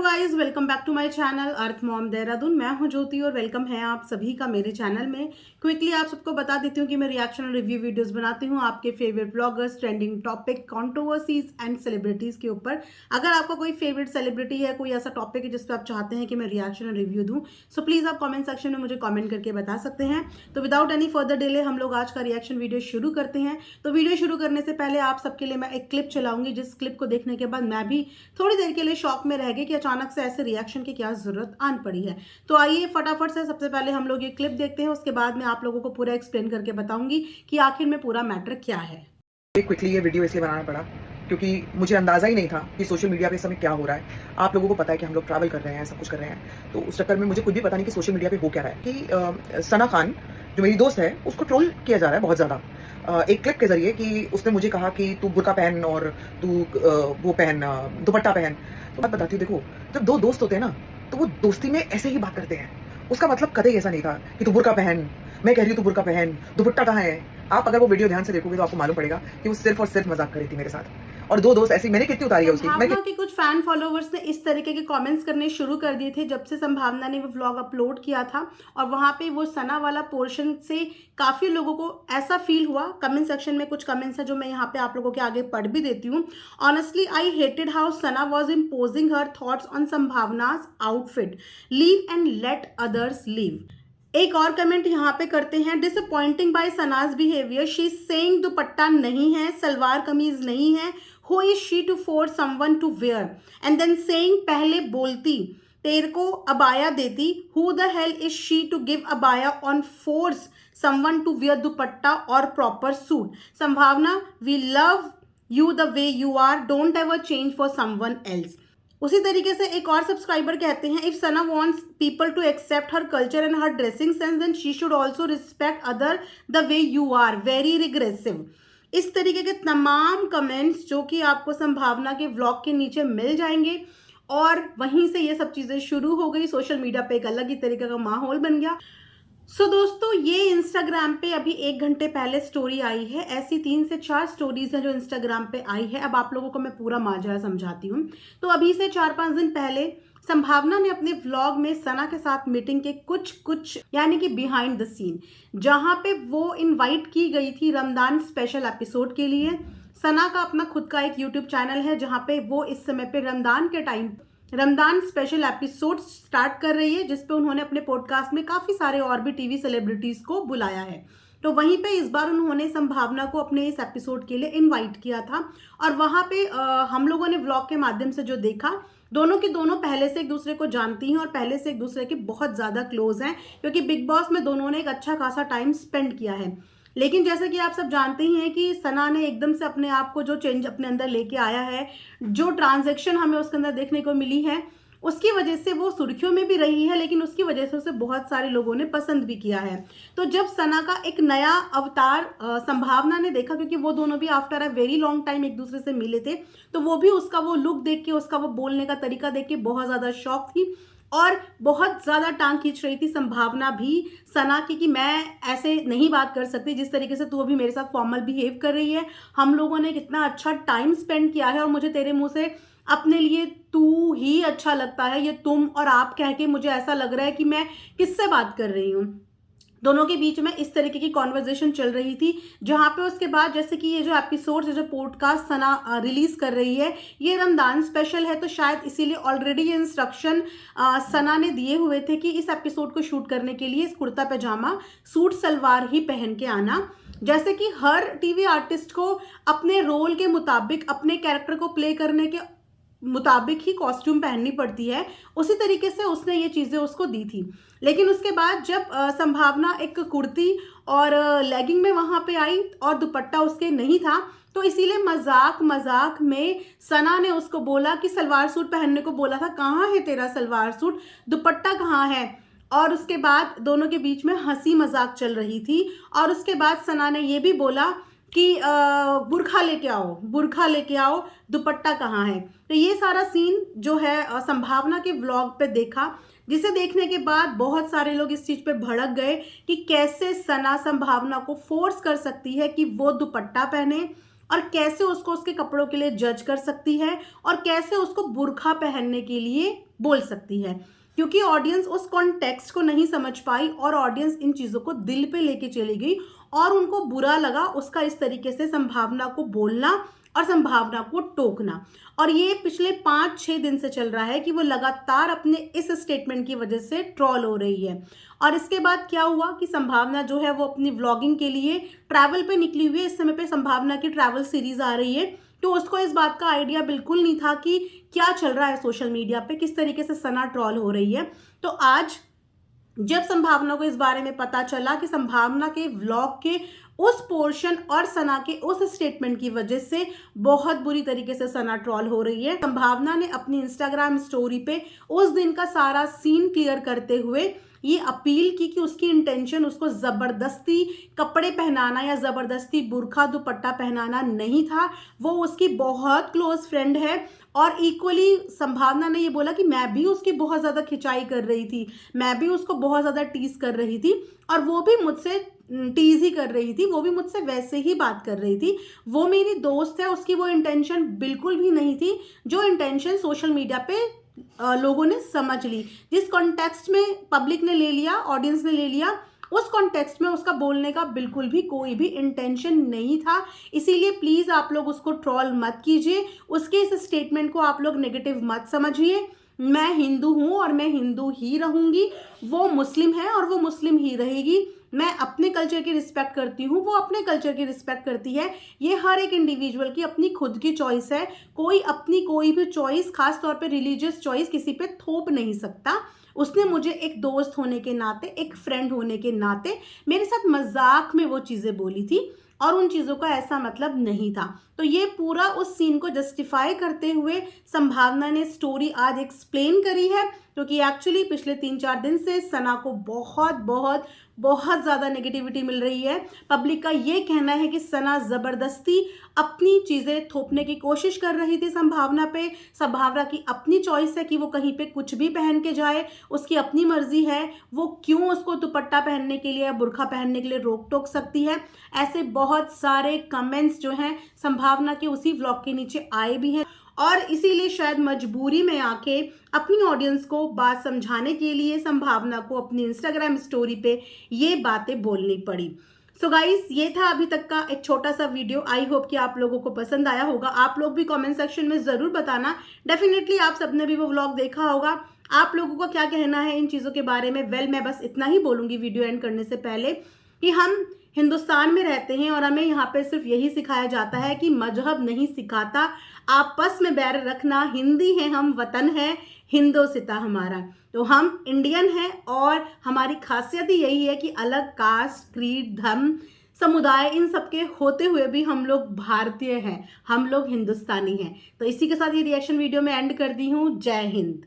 Guys, welcome back to my channel Earth Mom Dehradun. मैं हूं ज्योति और वेलकम है आप सभी का मेरे चैनल में। क्विकली आप सबको बता देती हूं कि मैं रिएक्शन और रिव्यू वीडियोस बनाती हूं आपके favourite bloggers, trending topic, controversies and celebrities के ऊपर। अगर आपका कोई फेवरेट सेलिब्रिटी है, कोई ऐसा टॉपिक है जिस पर आप चाहते हैं कि मैं रिएक्शन और रिव्यू दूं, सो प्लीज आप कॉमेंट सेक्शन में मुझे कॉमेंट करके बता सकते हैं। तो विदाउट एनी फर्दर डिले हम लोग आज का रिएक्शन वीडियो शुरू करते हैं। तो वीडियो शुरू करने से पहले आप सबके लिए मैं एक क्लिप चलाऊंगी, जिस क्लिप को देखने के बाद मैं भी थोड़ी देर के लिए शॉक में रह गई कि अचानक से ऐसे रिएक्शन की क्या जरूरत आन पड़ी है। तो आइए फटाफट से सबसे पहले हम लोग ये क्लिप देखते हैं, उसके बाद मैं आप लोगों को पूरा एक्सप्लेन करके बताऊंगी कि आखिर में पूरा मैटर क्या है। क्विकली ये वीडियो इसलिए बनाना पड़ा क्योंकि मुझे अंदाजा ही नहीं था कि सोशल मीडिया पे इस समय क्या हो रहा है। आप लोगों को पता है कि हम लोग ट्रैवल कर रहे हैं, सब कुछ कर रहे हैं, तो उस चक्कर में मुझे कुछ भी पता नहीं कि सोशल मीडिया पे हो क्या रहा है कि सना खान जो मेरी दोस्त है उसको ट्रोल किया जा रहा है बहुत ज़्यादा एक क्लिप के जरिए कि उसने मुझे कहा कि तू बुर्का पहन और तू वो पहन, दुपट्टा पहन। तो बात बताती हूँ, देखो जब दो दोस्त होते हैं ना तो वो दोस्ती में ऐसे ही बात करते हैं। उसका मतलब कतई ऐसा नहीं था कि तू बुर्का पहन, मैं कह रही हूँ तू बुर्का पहन, दुपट्टा कहाँ है। आप अगर वो वीडियो ध्यान से देखोगे तो आपको मालूम पड़ेगा कि वो सिर्फ और सिर्फ मजाक कर रही थी मेरे साथ। और दो दोस्त ऐसी मैंने कितनी उतारी है उसकी। संभावना के कुछ फैन फॉलोवर्स ने इस तरीके के कमेंट्स करने शुरू कर दिए थे जब से संभावना ने वो व्लॉग अपलोड किया था, और वहां पे वो सना वाला पोर्शन से काफी लोगों को ऐसा फील हुआ। कमेंट सेक्शन में कुछ कमेंट्स है जो मैं यहाँ पे आप लोगों के आगे पढ़ भी देती हूँ। Honestly I hated how Sana was imposing her thoughts on Sambhavna's outfit, live and let others live. एक और कमेंट यहाँ पे करते हैं, disappointing by Sana's behaviour, she is saying dupatta नहीं है, सलवार कमीज नहीं है, who is she to force someone to wear, and then saying पहले बोलती तेरे को अबाया देती, who the hell is she to give abaya on force someone to wear dupatta और proper suit. Sambhavna, we love you the way you are, don't ever change for someone else. उसी तरीके से एक और सब्सक्राइबर कहते हैं, if Sana wants people to accept her culture and her dressing sense then she should also respect other the way you are, very regressive. इस तरीके के तमाम कमेंट्स जो कि आपको संभावना के व्लॉग के नीचे मिल जाएंगे, और वहीं से ये सब चीजें शुरू हो गई। सोशल मीडिया पे एक अलग ही तरीके का माहौल बन गया। दोस्तों, ये इंस्टाग्राम पे अभी 1 घंटे पहले स्टोरी आई है। ऐसी 3 से 4 स्टोरीज हैं जो इंस्टाग्राम पे आई है। अब आप लोगों को मैं पूरा माजरा समझाती हूँ। तो अभी से 4-5 दिन पहले संभावना ने अपने व्लॉग में सना के साथ मीटिंग के कुछ यानी कि बिहाइंड द सीन, जहां पे वो इनवाइट की गई थी रमजान स्पेशल एपिसोड के लिए। सना का अपना खुद का एक यूट्यूब चैनल है जहां पे वो इस समय पे रमजान के time Ramzan special episode start कर रही है, जिसपे उन्होंने अपने पॉडकास्ट में काफी सारे और भी टीवी सेलिब्रिटीज को बुलाया है। तो वहीं पे इस बार उन्होंने संभावना को अपने इस एपिसोड के लिए इनवाइट किया था, और वहां पे हम लोगों ने व्लॉग के माध्यम से जो देखा, दोनों की दोनों पहले से एक दूसरे को जानती हैं और पहले से एक दूसरे के बहुत ज्यादा क्लोज हैं, क्योंकि बिग बॉस में दोनों ने एक अच्छा खासा टाइम स्पेंड किया है। लेकिन जैसे कि आप सब जानते ही हैं कि सना ने एकदम से अपने आप को जो चेंज अपने अंदर लेके आया है, जो ट्रांजैक्शन हमें उसके अंदर देखने को मिली है, उसकी वजह से वो सुर्खियों में भी रही है, लेकिन उसकी वजह से उसे बहुत सारे लोगों ने पसंद भी किया है। तो जब सना का एक नया अवतार संभावना ने देखा, क्योंकि वो दोनों भी after a very long time एक दूसरे से मिले थे, तो वो भी उसका वो लुक देख के, उसका वो बोलने का तरीका देख के बहुत ज्यादा शॉक थी, और बहुत ज्यादा टांग खींच रही थी संभावना भी सना की कि मैं ऐसे नहीं बात कर सकती जिस तरीके से तू अभी मेरे साथ फॉर्मल बिहेव कर रही है। हम लोगों ने कितना अच्छा टाइम स्पेंड किया है, और मुझे तेरे मुंह से अपने लिए तू ही अच्छा लगता है, ये तुम और आप कह के मुझे ऐसा लग रहा है कि मैं किससे बात कर रही हूँ। दोनों के बीच में इस तरीके की कॉन्वर्जेशन चल रही थी, जहां पे उसके बाद जैसे कि ये जो एपिसोड जो पॉडकास्ट सना रिलीज कर रही है, ये रमजान स्पेशल है, तो शायद इसीलिए ऑलरेडी ये इंस्ट्रक्शन सना ने दिए हुए थे कि इस एपिसोड को शूट करने के लिए कुर्ता पैजामा सूट सलवार ही पहन के आना। जैसे कि हर टीवी आर्टिस्ट को अपने रोल के मुताबिक, अपने कैरेक्टर को प्ले करने के मुताबिक ही कॉस्ट्यूम पहननी पड़ती है, उसी तरीके से उसने ये चीजें उसको दी थी। लेकिन उसके बाद जब संभावना एक कुर्ती और लेगिंग में वहां पे आई और दुपट्टा उसके नहीं था, तो इसीलिए मजाक मजाक में सना ने उसको बोला कि सलवार सूट पहनने को बोला था, कहाँ है तेरा सलवार सूट, दुपट्टा कहाँ है। और उसके बाद दोनों के बीच में हंसी मजाक चल रही थी, और उसके बाद सना ने ये भी बोला कि बुरखा लेके आओ, बुरखा लेके आओ, दुपट्टा कहाँ है। तो ये सारा सीन जो है संभावना के व्लॉग पे देखा, जिसे देखने के बाद बहुत सारे लोग इस चीज पे भड़क गए कि कैसे सना संभावना को फोर्स कर सकती है कि वो दुपट्टा पहने, और कैसे उसको उसके कपड़ों के लिए जज कर सकती है, और कैसे उसको बुरखा पहनने के लिए बोल सकती है, क्योंकि ऑडियंस उस कॉन्टेक्स्ट को नहीं समझ पाई और ऑडियंस इन चीज़ों को दिल पे लेके चली गई और उनको बुरा लगा उसका इस तरीके से संभावना को बोलना और संभावना को टोकना। और ये पिछले 5-6 दिन से चल रहा है कि वो लगातार अपने इस स्टेटमेंट की वजह से ट्रॉल हो रही है। और इसके बाद क्या हुआ कि संभावना जो है वो अपनी व्लॉगिंग के लिए ट्रैवल पे निकली हुई है। इस समय पे संभावना की ट्रैवल सीरीज आ रही है, तो उसको इस बात का आइडिया बिल्कुल नहीं था कि क्या चल रहा है सोशल मीडिया पे, किस तरीके से सना ट्रॉल हो रही है। तो आज जब संभावना को इस बारे में पता चला कि संभावना के व्लॉग के उस पोर्शन और सना के उस स्टेटमेंट की वजह से बहुत बुरी तरीके से सना ट्रॉल हो रही है, संभावना ने अपनी इंस्टाग्राम स्टोरी पे उस दिन का सारा सीन क्लियर करते हुए ये अपील की कि उसकी इंटेंशन उसको ज़बरदस्ती कपड़े पहनाना या ज़बरदस्ती बुर्खा दुपट्टा पहनाना नहीं था। वो उसकी बहुत क्लोज फ्रेंड है और इक्वली संभावना ने ये बोला कि मैं भी उसकी बहुत ज़्यादा खिंचाई कर रही थी, मैं भी उसको बहुत ज़्यादा टीज़ कर रही थी और वो भी मुझसे टीज़ ही कर रही थी, वो भी मुझसे वैसे ही बात कर रही थी। वो मेरी दोस्त है, उसकी वो इंटेंशन बिल्कुल भी नहीं थी जो इंटेंशन सोशल मीडिया पे लोगों ने समझ ली। जिस कॉन्टेक्स्ट में पब्लिक ने ले लिया, ऑडियंस ने ले लिया, उस कॉन्टेक्स्ट में उसका बोलने का बिल्कुल भी कोई भी इंटेंशन नहीं था। इसीलिए प्लीज़ आप लोग उसको ट्रॉल मत कीजिए, उसके इस स्टेटमेंट को आप लोग नेगेटिव मत समझिए। मैं हिंदू हूँ और मैं हिंदू ही रहूँगी, वो मुस्लिम है और वो मुस्लिम ही रहेगी। मैं अपने कल्चर की रिस्पेक्ट करती हूँ, वो अपने कल्चर की रिस्पेक्ट करती है। ये हर एक इंडिविजुअल की अपनी खुद की चॉइस है। कोई अपनी कोई भी चॉइस, खास तौर पे रिलीजियस चॉइस, किसी पे थोप नहीं सकता। उसने मुझे एक दोस्त होने के नाते, एक फ्रेंड होने के नाते मेरे साथ मजाक में वो चीज़ें बोली थी और उन चीज़ों का ऐसा मतलब नहीं था। तो ये पूरा उस सीन को जस्टिफाई करते हुए संभावना ने स्टोरी आज एक्सप्लेन करी है, क्योंकि एक्चुअली पिछले 3-4 दिन से सना को बहुत बहुत बहुत ज़्यादा नेगेटिविटी मिल रही है। पब्लिक का ये कहना है कि सना ज़बरदस्ती अपनी चीज़ें थोपने की कोशिश कर रही थी संभावना पे। संभावना की अपनी चॉइस है कि वो कहीं पे कुछ भी पहन के जाए, उसकी अपनी मर्जी है, वो क्यों उसको दुपट्टा पहनने के लिए या बुर्खा पहनने के लिए रोक टोक सकती है। ऐसे बहुत सारे कमेंट्स जो हैं संभावना के उसी व्लॉग के नीचे आए भी हैं और इसीलिए शायद मजबूरी में आके अपनी ऑडियंस को बात समझाने के लिए संभावना को अपनी इंस्टाग्राम स्टोरी पे ये बातें बोलनी पड़ी। सो गाइस, ये था अभी तक का एक छोटा सा वीडियो। आई होप कि आप लोगों को पसंद आया होगा। आप लोग भी कमेंट सेक्शन में ज़रूर बताना। डेफिनेटली आप सबने भी वो व्लॉग देखा होगा। आप लोगों को क्या कहना है इन चीज़ों के बारे में? वेल, मैं बस इतना ही बोलूँगी वीडियो एंड करने से पहले कि हम हिंदुस्तान में रहते हैं और हमें यहाँ पे सिर्फ यही सिखाया जाता है कि मजहब नहीं सिखाता, आपस में बैर रखना, हिंदी है हम, वतन है हिंदोसिता हमारा। तो हम इंडियन हैं और हमारी खासियत ही यही है कि अलग कास्ट, क्रीड, धर्म, समुदाय, इन सब के होते हुए भी हम लोग भारतीय हैं, हम लोग हिंदुस्तानी हैं। तो इसी के साथ ये रिएक्शन वीडियो में एंड कर दी हूँ। जय हिंद।